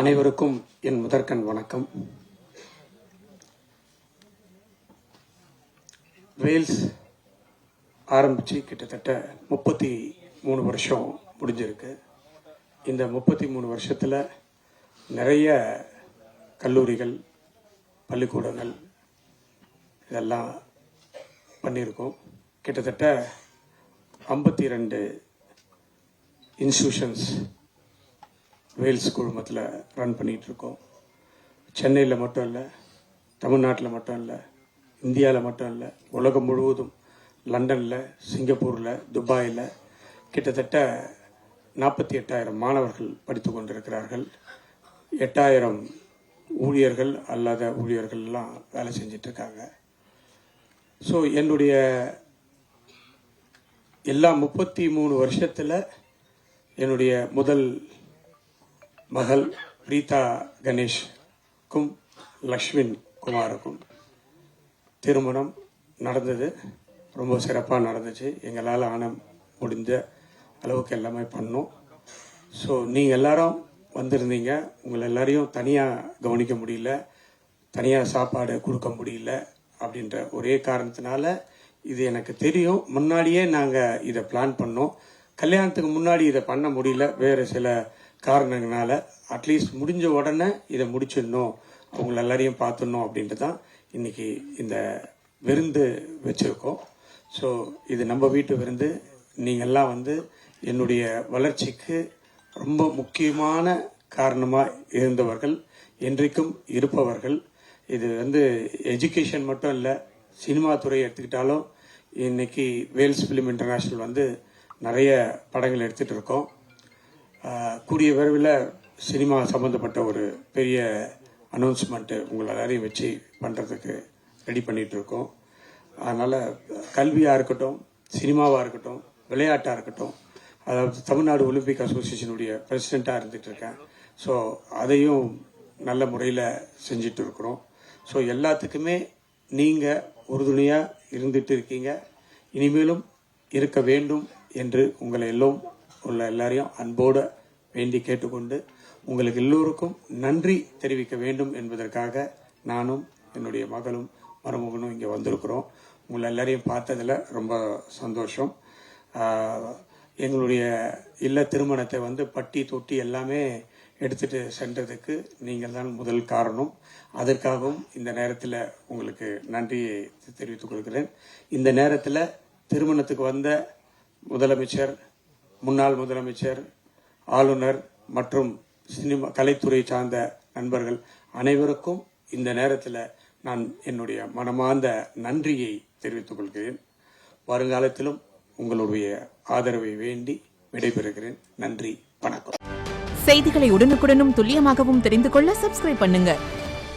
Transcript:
அனைவருக்கும் என் முதற்கண் வணக்கம். வேல்ஸ் ஆரம்பித்து கிட்டத்தட்ட 33 வருஷம் முடிஞ்சிருக்கு. இந்த 33 வருஷத்தில் நிறைய கல்லூரிகள், பள்ளிக்கூடங்கள் இதெல்லாம் பண்ணியிருக்கோம். கிட்டத்தட்ட 52 இன்ஸ்டிடியூஷன்ஸ் வேல்ஸ் குழுமத்தில் ரன் பண்ணிகிட்டு இருக்கோம். சென்னையில் மட்டும் இல்லை, தமிழ்நாட்டில் மட்டும் இல்லை, இந்தியாவில் மட்டும் இல்லை, உலகம் முழுவதும் லண்டனில், சிங்கப்பூரில், துபாயில் கிட்டத்தட்ட 48,000 மாணவர்கள் படித்து கொண்டிருக்கிறார்கள். 8,000 ஊழியர்கள் அல்லாத ஊழியர்கள்லாம் வேலை செஞ்சிட்ருக்காங்க. ஸோ என்னுடைய எல்லா 33 வருஷத்தில் என்னுடைய முதல் மகள் ரீதா கணேஷ்க்கும் லக்ஷ்மின் குமாருக்கும் திருமணம் நடந்தது. ரொம்ப சிறப்பாக நடந்துச்சு. எங்களால் முடிஞ்ச அளவுக்கு எல்லாமே பண்ணோம். ஸோ நீங்கள் எல்லாரும் வந்திருந்தீங்க. உங்களை எல்லாரையும் தனியாக கவனிக்க முடியல, தனியாக சாப்பாடு கொடுக்க முடியல அப்படின்ற ஒரே காரணத்தினால, இது எனக்கு தெரியும், முன்னாடியே நாங்கள் இதை பிளான் பண்ணோம். கல்யாணத்துக்கு முன்னாடி இதை பண்ண முடியல, வேறு சில காரணங்களால. அட்லீஸ்ட் முடிஞ்ச உடனே இதை முடிச்சிடணும், அவங்கள எல்லாரையும் பார்த்துடணும் அப்படின்ட்டு தான் இன்னைக்கு இந்த விருந்து வச்சுருக்கோம். ஸோ இது நம்ம வீட்டு விருந்து. நீங்கள்லாம் என்னுடைய வளர்ச்சிக்கு ரொம்ப முக்கியமான காரணமாக இருந்தவர்கள், என்றைக்கும் இருப்பவர்கள். இது எஜுகேஷன் மட்டும் இல்லை, சினிமா துறை எடுத்துக்கிட்டாலும் இன்னைக்கு வேல்ஸ் ஃபிலிம் இன்டர்நேஷ்னல் நிறைய படங்கள் எடுத்துகிட்டு இருக்கோம். கூடிய விரைவில் சினிமா சம்மந்தப்பட்ட ஒரு பெரிய அனௌன்ஸ்மெண்ட்டு உங்களை எல்லாரையும் வச்சு பண்ணுறதுக்கு ரெடி பண்ணிகிட்டு இருக்கோம். அதனால் கல்வியாக இருக்கட்டும், சினிமாவாக இருக்கட்டும், விளையாட்டாக இருக்கட்டும், அதாவது தமிழ்நாடு ஒலிம்பிக் அசோசியேஷனுடைய பிரசிடெண்ட்டாக இருந்துகிட்டு இருக்கேன். ஸோ அதையும் நல்ல முறையில் செஞ்சிட்டு இருக்கிறோம். ஸோ எல்லாத்துக்குமே நீங்கள் உறுதுணையாக இருந்துட்டு இருக்கீங்க, இனிமேலும் இருக்க வேண்டும் என்று உங்களை எல்லாரையும் அன்போடு வேண்டி கேட்டுக்கொண்டு உங்களுக்கு எல்லோருக்கும் நன்றி தெரிவிக்க வேண்டும் என்பதற்காக நானும் என்னுடைய மகளும் மருமகனும் இங்கே வந்திருக்கிறோம். உங்களை எல்லாரையும் பார்த்ததில் ரொம்ப சந்தோஷம். எங்களுடைய இல்ல திருமணத்தை பட்டி தொட்டி எல்லாமே எடுத்துட்டு சென்றதுக்கு நீங்கள் தான் முதல் காரணம். அதற்காகவும் இந்த நேரத்தில் உங்களுக்கு நன்றியை தெரிவித்துக் கொள்கிறேன். இந்த நேரத்தில் திருமணத்துக்கு வந்த முதலமைச்சர், முன்னாள் முதலமைச்சர், ஆளுநர் மற்றும் சினிமா கலைத்துறை சார்ந்த நண்பர்கள் அனைவருக்கும் இந்த நேரத்தில் நான் என்னுடைய மனமார்ந்த நன்றியை தெரிவித்துக் கொள்கிறேன். வருங்காலத்திலும் உங்களுடைய ஆதரவை வேண்டி விடைபெறுகிறேன். நன்றி, வணக்கம். செய்திகளை உடனுக்குடனும் துல்லியமாகவும் தெரிந்து கொள்ள சப்ஸ்கிரைப் பண்ணுங்க.